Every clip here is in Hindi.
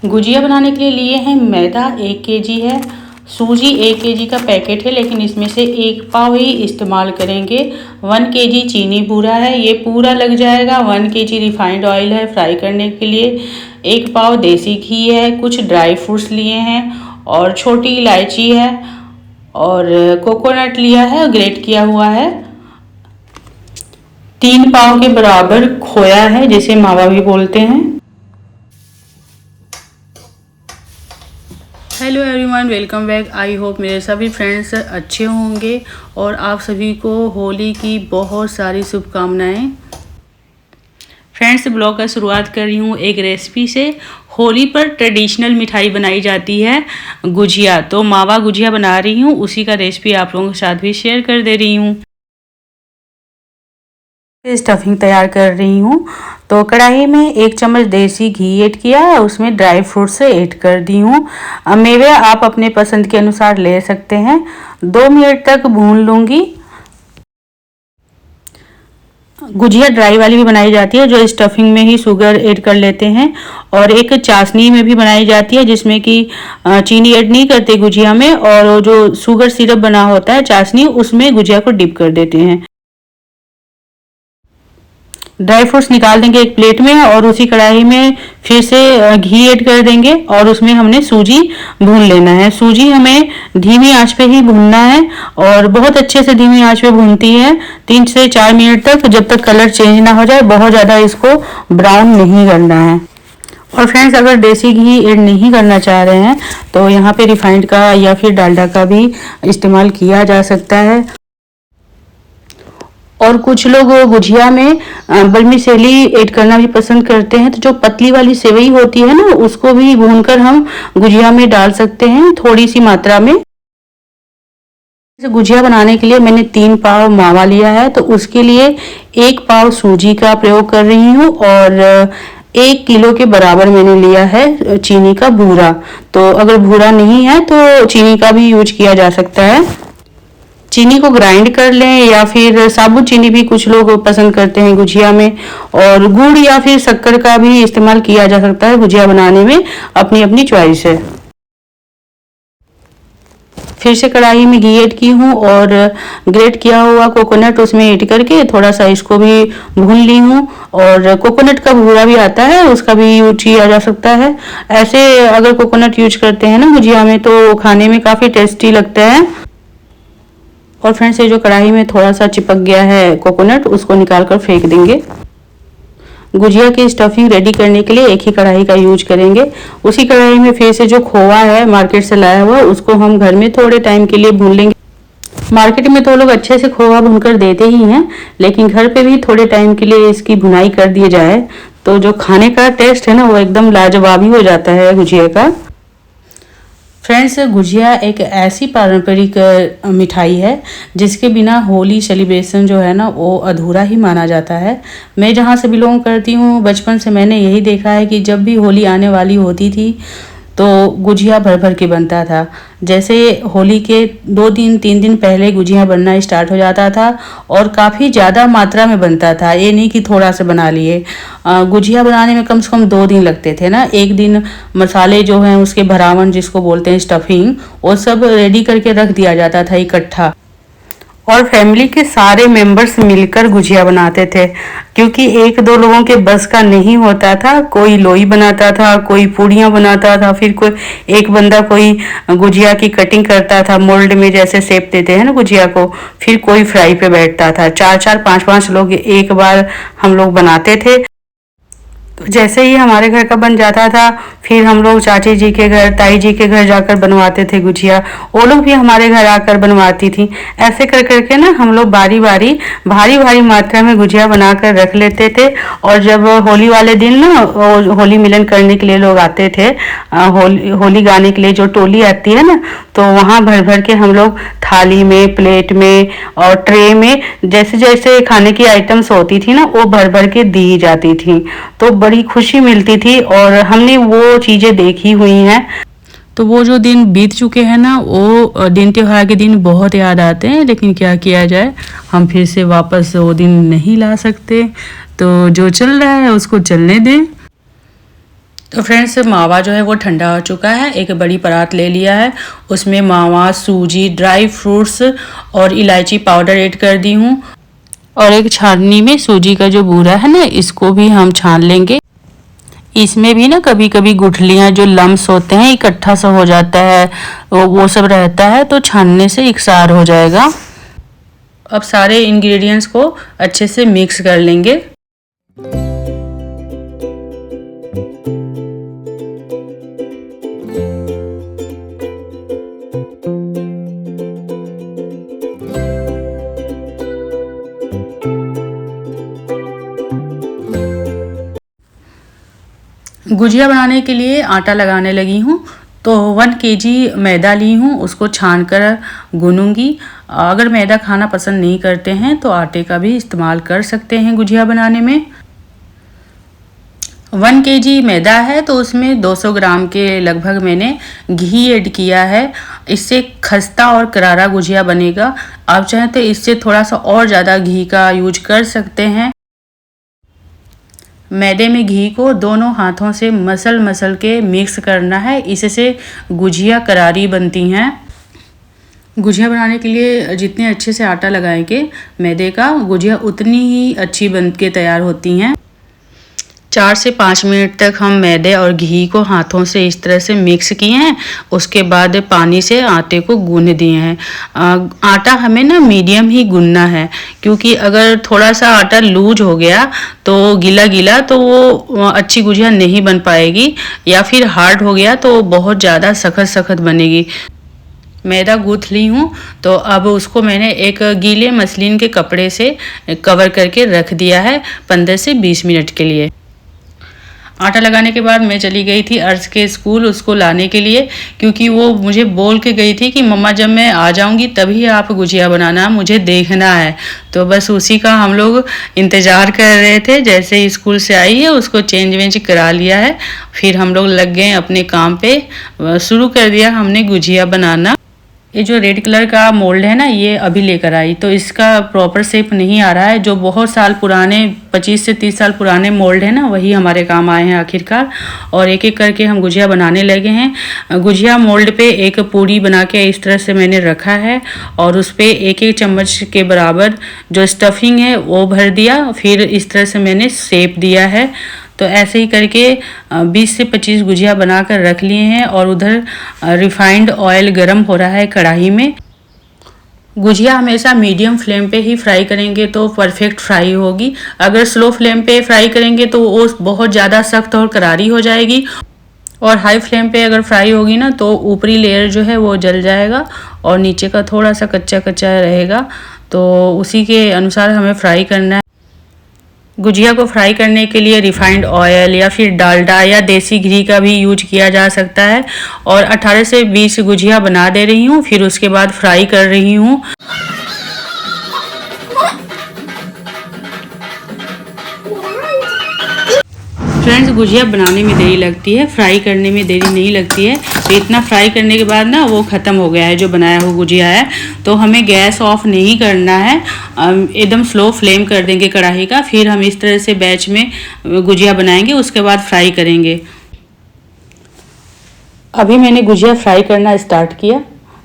गुजिया बनाने के लिए हैं मैदा 1 केजी है, सूजी 1 केजी का पैकेट है, लेकिन इसमें से 1 पाव ही इस्तेमाल करेंगे। 1 केजी चीनी बूरा है, ये पूरा लग जाएगा। 1 केजी रिफाइंड ऑयल है फ्राई करने के लिए। 1 पाव देसी घी है, कुछ ड्राई फ्रूट्स लिए हैं और छोटी इलायची है और कोकोनट लिया है और ग्रेट किया हुआ है। 3 पाव के बराबर खोया है, जिसे मावा भी बोलते हैं। Hello everyone, welcome back. I hope मेरे सभी फ्रेंड्स अच्छे होंगे और आप सभी को होली की बहुत सारी शुभकामनाएं। फ्रेंड्स, ब्लॉग का शुरुआत कर रही हूँ एक रेसिपी से। होली पर ट्रेडिशनल मिठाई बनाई जाती है गुजिया, तो मावा गुजिया बना रही हूँ, उसी का रेसिपी आप लोगों के साथ भी शेयर कर दे रही हूँ। स्टफिंग तैयार कर रही हूँ, तो कढ़ाई में 1 चम्मच देसी घी ऐड किया है, उसमें ड्राई फ्रूट्स ऐड कर दी हूँ। मेवे आप अपने पसंद के अनुसार ले सकते हैं। 2 मिनट तक भून लूँगी। गुजिया ड्राई वाली भी बनाई जाती है, जो स्टफिंग में ही शुगर ऐड कर लेते हैं, और एक चाशनी में भी बनाई जाती है जिसमें कि चीनी ऐड नहीं करते गुजिया में, और जो शुगर सिरप बना होता है चाशनी, उसमें गुजिया को डिप कर देते हैं। ड्राई फ्रूट्स निकाल देंगे एक प्लेट में और उसी कढ़ाई में फिर से घी ऐड कर देंगे और उसमें हमने सूजी भून लेना है। सूजी हमें धीमी आंच पे ही भूनना है और बहुत अच्छे से धीमी आंच पे भूनती है 3 से 4 मिनट तक, जब तक कलर चेंज ना हो जाए। बहुत ज़्यादा इसको ब्राउन नहीं करना है। और फ्रेंड्स, अगर देसी घी ऐड नहीं करना चाह रहे हैं तो यहाँ पे रिफाइंड का या फिर डालडा का भी इस्तेमाल किया जा सकता है। और कुछ लोग गुजिया में बर्मिसेली ऐड करना भी पसंद करते हैं, तो जो पतली वाली सेवई होती है ना, उसको भी भूनकर हम गुजिया में डाल सकते हैं थोड़ी सी मात्रा में। गुजिया बनाने के लिए मैंने 3 पाव मावा लिया है, तो उसके लिए 1 पाव सूजी का प्रयोग कर रही हूँ और 1 किलो के बराबर मैंने लिया है चीनी का बूरा। तो अगर बूरा नहीं है तो चीनी का भी यूज किया जा सकता है। चीनी को ग्राइंड कर लें या फिर साबुत चीनी भी कुछ लोग पसंद करते हैं गुजिया में, और गुड़ या फिर शक्कर का भी इस्तेमाल किया जा सकता है गुजिया बनाने में, अपनी अपनी चॉइस है। फिर से कढ़ाई में घी ऐड की हूँ और ग्रेट किया हुआ कोकोनट उसमें ऐड करके थोड़ा सा इसको भी भून ली हूँ। और कोकोनट का भूरा भी आता है, उसका भी यूज किया जा सकता है। ऐसे अगर कोकोनट यूज करते हैं ना गुजिया में, तो खाने में काफ़ी टेस्टी लगता है। और फ्रेंड्स, ये जो कढ़ाई में थोड़ा सा चिपक गया है कोकोनट, उसको निकाल कर फेंक देंगे। गुजिया की स्टफिंग रेडी करने के लिए एक ही कढ़ाई का यूज करेंगे। उसी कढ़ाई में फिर से जो खोवा है मार्केट से लाया हुआ, उसको हम घर में थोड़े टाइम के लिए भून लेंगे। मार्केट में तो लोग अच्छे से खोवा भूनकर देते ही हैं, लेकिन घर पे भी थोड़े टाइम के लिए इसकी भुनाई कर दिए जाए तो जो खाने का टेस्ट है ना, वो एकदम लाजवाब ही हो जाता है गुजिया का। फ्रेंड्स, गुजिया एक ऐसी पारंपरिक मिठाई है जिसके बिना होली सेलिब्रेशन जो है ना, वो अधूरा ही माना जाता है। मैं जहाँ से बिलोंग करती हूँ, बचपन से मैंने यही देखा है कि जब भी होली आने वाली होती थी तो गुजिया भर भर के बनता था। जैसे होली के 2 दिन 3 दिन पहले गुजिया बनना स्टार्ट हो जाता था और काफ़ी ज़्यादा मात्रा में बनता था। ये नहीं कि थोड़ा सा बना लिए। गुजिया बनाने में कम से कम 2 दिन लगते थे ना। एक दिन मसाले जो हैं उसके भरावन, जिसको बोलते हैं स्टफिंग, वो सब रेडी करके रख दिया जाता था इकट्ठा, और फैमिली के सारे मेंबर्स मिलकर गुजिया बनाते थे, क्योंकि 1-2 लोगों के बस का नहीं होता था। कोई लोई बनाता था, कोई पूड़ियाँ बनाता था, फिर कोई एक बंदा कोई गुजिया की कटिंग करता था, मोल्ड में जैसे शेप देते हैं ना गुजिया को, फिर कोई फ्राई पे बैठता था। 4-4 5-5 लोग एक बार हम लोग बनाते थे। जैसे ही हमारे घर का बन जाता था, फिर हम लोग चाची जी के घर, ताई जी के घर जाकर बनवाते थे गुजिया। वो लोग भी हमारे घर आकर बनवाती थी। ऐसे कर करके ना हम लोग बारी बारी भारी भारी मात्रा में गुजिया बनाकर रख लेते थे। और जब होली वाले दिन ना, होली मिलन करने के लिए लोग आते थे, होली गाने के लिए जो टोली आती है ना, तो वहाँ भर भर के हम लोग थाली में, प्लेट में और ट्रे में जैसे जैसे खाने की आइटम्स होती थी ना, वो भर भर के दी जाती थी। तो बड़ी खुशी मिलती थी और हमने वो चीज़ें देखी हुई हैं। तो वो जो दिन बीत चुके हैं ना, वो दिन त्योहार के दिन बहुत याद आते हैं, लेकिन क्या किया जाए, हम फिर से वापस वो दिन नहीं ला सकते। तो जो चल रहा है उसको चलने दें। तो फ्रेंड्स, मावा जो है वो ठंडा हो चुका है। एक बड़ी परात ले लिया है, उसमें मावा, सूजी, ड्राई फ्रूट्स और इलायची पाउडर ऐड कर दी हूँ। और एक छाननी में सूजी का जो बूरा है ना, इसको भी हम छान लेंगे। इसमें भी ना कभी कभी गुठलियाँ जो लम्स होते हैं, इकट्ठा सा हो जाता है, वो सब रहता है, तो छानने से इकसार हो जाएगा। अब सारे इंग्रेडिएंट्स को अच्छे से मिक्स कर लेंगे। गुजिया बनाने के लिए आटा लगाने लगी हूँ। तो 1 केजी मैदा ली हूँ, उसको छान कर गूनूंगी। अगर मैदा खाना पसंद नहीं करते हैं तो आटे का भी इस्तेमाल कर सकते हैं गुजिया बनाने में। 1 केजी मैदा है तो उसमें 200 ग्राम के लगभग मैंने घी ऐड किया है। इससे खस्ता और करारा गुजिया बनेगा। आप चाहें तो इससे थोड़ा सा और ज़्यादा घी का यूज कर सकते हैं। मैदे में घी को दोनों हाथों से मसल मसल के मिक्स करना है, इससे गुजिया करारी बनती हैं। गुजिया बनाने के लिए जितने अच्छे से आटा लगाएंगे मैदे का, गुजिया उतनी ही अच्छी बन के तैयार होती हैं। 4 से 5 मिनट तक हम मैदे और घी को हाथों से इस तरह से मिक्स किए हैं। उसके बाद पानी से आटे को गूंद दिए हैं। आटा हमें ना मीडियम ही गूंदना है, क्योंकि अगर थोड़ा सा आटा लूज हो गया तो गीला गीला तो वो अच्छी गुजिया नहीं बन पाएगी, या फिर हार्ड हो गया तो बहुत ज़्यादा सख्त सख्त बनेगी। मैदा गूँथ ली हूँ, तो अब उसको मैंने एक गीले मसलिन के कपड़े से कवर करके रख दिया है 15 से 20 मिनट के लिए। आटा लगाने के बाद मैं चली गई थी अर्श के स्कूल उसको लाने के लिए, क्योंकि वो मुझे बोल के गई थी कि मम्मा जब मैं आ जाऊंगी तभी आप गुजिया बनाना, मुझे देखना है। तो बस उसी का हम लोग इंतज़ार कर रहे थे। जैसे ही स्कूल से आई है उसको चेंज वेंज करा लिया है, फिर हम लोग लग गए अपने काम पे। शुरू कर दिया हमने गुजिया बनाना। ये जो रेड कलर का मोल्ड है ना, ये अभी लेकर आई, तो इसका प्रॉपर शेप नहीं आ रहा है। जो बहुत साल पुराने 25 से 30 साल पुराने मोल्ड है ना, वही हमारे काम आए हैं आखिरकार। और एक एक करके हम गुजिया बनाने लगे हैं। गुजिया मोल्ड पे एक पूरी बना के इस तरह से मैंने रखा है, और उस पर एक एक चम्मच के बराबर जो स्टफिंग है वो भर दिया। फिर इस तरह से मैंने शेप दिया है। तो ऐसे ही करके 20 से 25 गुजिया बनाकर रख लिए हैं। और उधर रिफाइंड ऑयल गरम हो रहा है कढ़ाई में। गुजिया हमेशा मीडियम फ्लेम पे ही फ्राई करेंगे तो परफेक्ट फ्राई होगी। अगर स्लो फ्लेम पे फ्राई करेंगे तो वो बहुत ज़्यादा सख्त और करारी हो जाएगी। और हाई फ्लेम पे अगर फ्राई होगी ना तो ऊपरी लेयर जो है वो जल जाएगा और नीचे का थोड़ा सा कच्चा कच्चा रहेगा। तो उसी के अनुसार हमें फ्राई करना है। गुजिया को फ्राई करने के लिए रिफाइंड ऑयल या फिर डालडा या देसी घी का भी यूज किया जा सकता है। और 18 से 20 गुजिया बना दे रही हूँ, फिर उसके बाद फ्राई कर रही हूँ। फ्रेंड्स, गुजिया बनाने में देरी लगती है, फ्राई करने में देरी नहीं लगती है। तो इतना फ्राई करने के बाद ना वो ख़त्म हो गया है जो बनाया हुआ गुजिया है। तो हमें गैस ऑफ नहीं करना है, एकदम स्लो फ्लेम कर देंगे कढ़ाई का। फिर हम इस तरह से बैच में गुजिया बनाएंगे, उसके बाद फ्राई करेंगे। अभी मैंने गुजिया फ्राई करना स्टार्ट किया,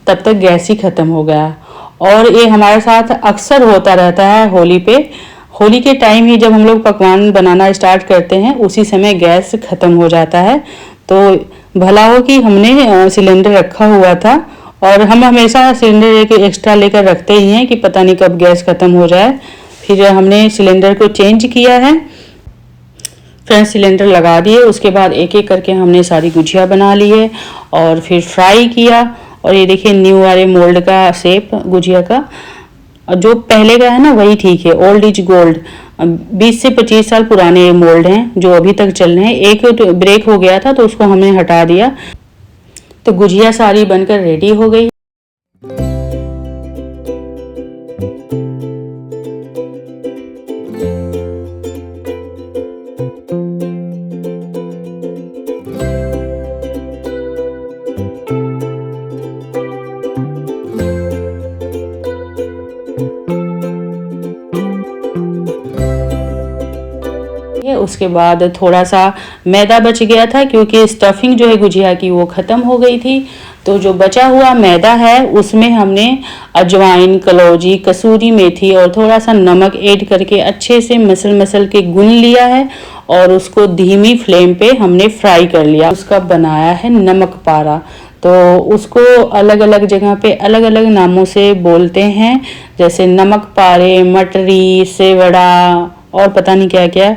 तब तक गैस ही ख़त्म हो गया। और ये हमारे साथ अक्सर होता रहता है होली पे। होली के टाइम ही जब हम लोग पकवान बनाना स्टार्ट करते हैं, उसी समय गैस ख़त्म हो जाता है। तो भला हो कि हमने सिलेंडर रखा हुआ था, और हम हमेशा सिलेंडर एक एक्स्ट्रा लेकर रखते ही हैं कि पता नहीं कब गैस ख़त्म हो जाए। फिर हमने सिलेंडर को चेंज किया है। फ्रेंड्स, सिलेंडर लगा दिए, उसके बाद एक एक करके हमने सारी गुजिया बना ली है और फिर फ्राई किया। और ये देखिए न्यू वाले मोल्ड का शेप गुजिया का, और जो पहले का है ना वही ठीक है, ओल्ड इज गोल्ड। 20 से 25 साल पुराने मोल्ड हैं जो अभी तक चल रहे हैं। एक तो ब्रेक हो गया था तो उसको हमने हटा दिया। तो गुजिया सारी बनकर रेडी हो गई। उसके बाद थोड़ा सा मैदा बच गया था क्योंकि स्टफिंग जो है गुजिया की वो ख़त्म हो गई थी। तो जो बचा हुआ मैदा है उसमें हमने अजवाइन, कलौजी, कसूरी मेथी और थोड़ा सा नमक ऐड करके अच्छे से मसल के गूंद लिया है और उसको धीमी फ्लेम पे हमने फ्राई कर लिया। उसका बनाया है नमक पारा। तो उसको अलग अलग जगह पे अलग अलग नामों से बोलते हैं, जैसे नमक पारे, मटरी, सेवड़ा और पता नहीं क्या क्या।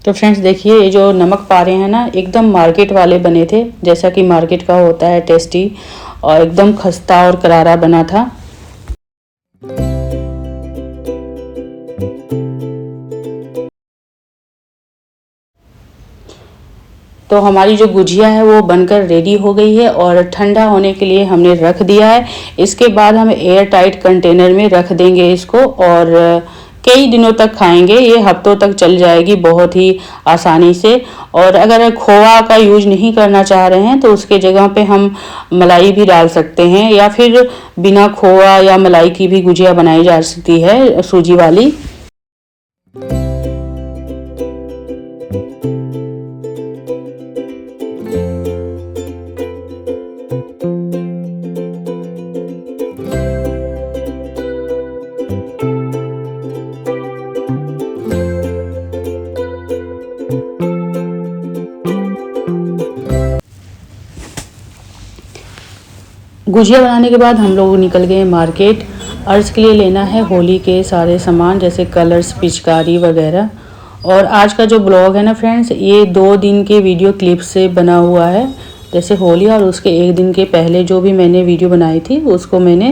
तो फ्रेंड्स देखिए, ये जो नमक पारे हैं ना, एकदम मार्केट वाले बने थे, जैसा कि मार्केट का होता है टेस्टी, और एकदम खस्ता और करारा बना था। तो हमारी जो गुजिया है वो बनकर रेडी हो गई है और ठंडा होने के लिए हमने रख दिया है। इसके बाद हम एयर टाइट कंटेनर में रख देंगे इसको और कई दिनों तक खाएंगे। ये हफ्तों तक चल जाएगी बहुत ही आसानी से। और अगर खोआ का यूज नहीं करना चाह रहे हैं तो उसके जगह पे हम मलाई भी डाल सकते हैं, या फिर बिना खोआ या मलाई की भी गुजिया बनाई जा सकती है, सूजी वाली। गुजिया बनाने के बाद हम लोग निकल गए मार्केट। अर्ज के लिए लेना है होली के सारे सामान, जैसे कलर्स, पिचकारी वगैरह। और आज का जो ब्लॉग है ना फ्रेंड्स, ये 2 दिन के वीडियो क्लिप से बना हुआ है। जैसे होली और उसके 1 दिन के पहले जो भी मैंने वीडियो बनाई थी उसको मैंने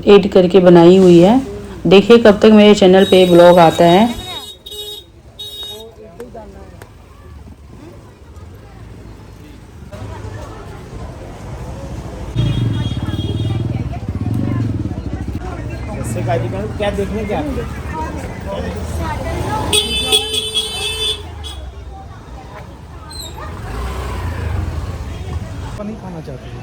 एड करके बनाई हुई है। देखिए कब तक मेरे चैनल पे ब्लॉग आता है। क्या देखने क्या नहीं खाना चाहते हैं।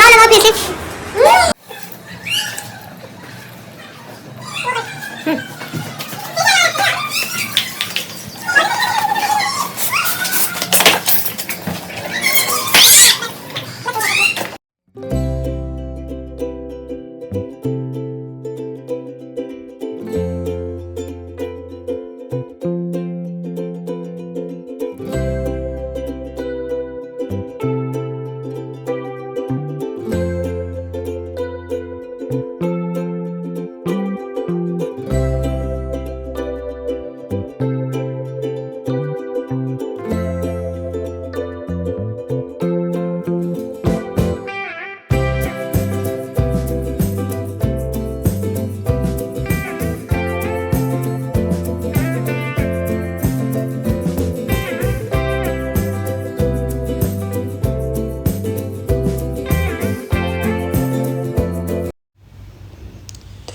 लगाओ पीछे।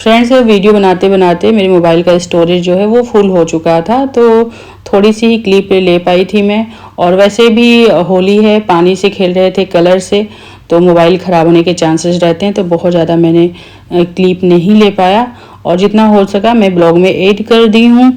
फ्रेंड्स वीडियो बनाते बनाते मेरे मोबाइल का स्टोरेज जो है वो फुल हो चुका था, तो थोड़ी सी ही क्लिप ले पाई थी मैं। और वैसे भी होली है, पानी से खेल रहे थे, कलर से, तो मोबाइल ख़राब होने के चांसेस रहते हैं, तो बहुत ज़्यादा मैंने क्लिप नहीं ले पाया। और जितना हो सका मैं ब्लॉग में ऐड कर दी हूँ।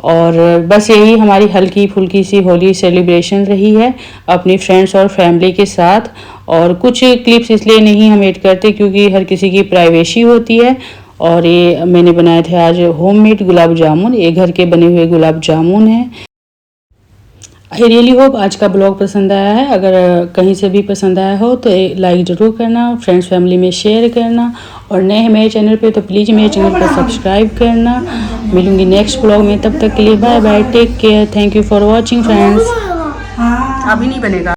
और बस यही हमारी हल्की फुल्की सी होली सेलिब्रेशन रही है अपनी फ्रेंड्स और फैमिली के साथ। और कुछ क्लिप्स इसलिए नहीं हम ऐड करते क्योंकि हर किसी की प्राइवेसी होती है। और ये मैंने बनाए थे आज होममेड गुलाब जामुन, ये घर के बने हुए गुलाब जामुन हैं। आई रियली होप आज का ब्लॉग पसंद आया है। अगर कहीं से भी पसंद आया हो तो लाइक ज़रूर करना, फ्रेंड्स फैमिली में शेयर करना, और नए हैं मेरे चैनल पे तो प्लीज़ मेरे चैनल पर सब्सक्राइब करना। मिलूंगी नेक्स्ट ब्लॉग में, तब तक के लिए bye bye, take care, thank you for watching friends. अभी नहीं बनेगा।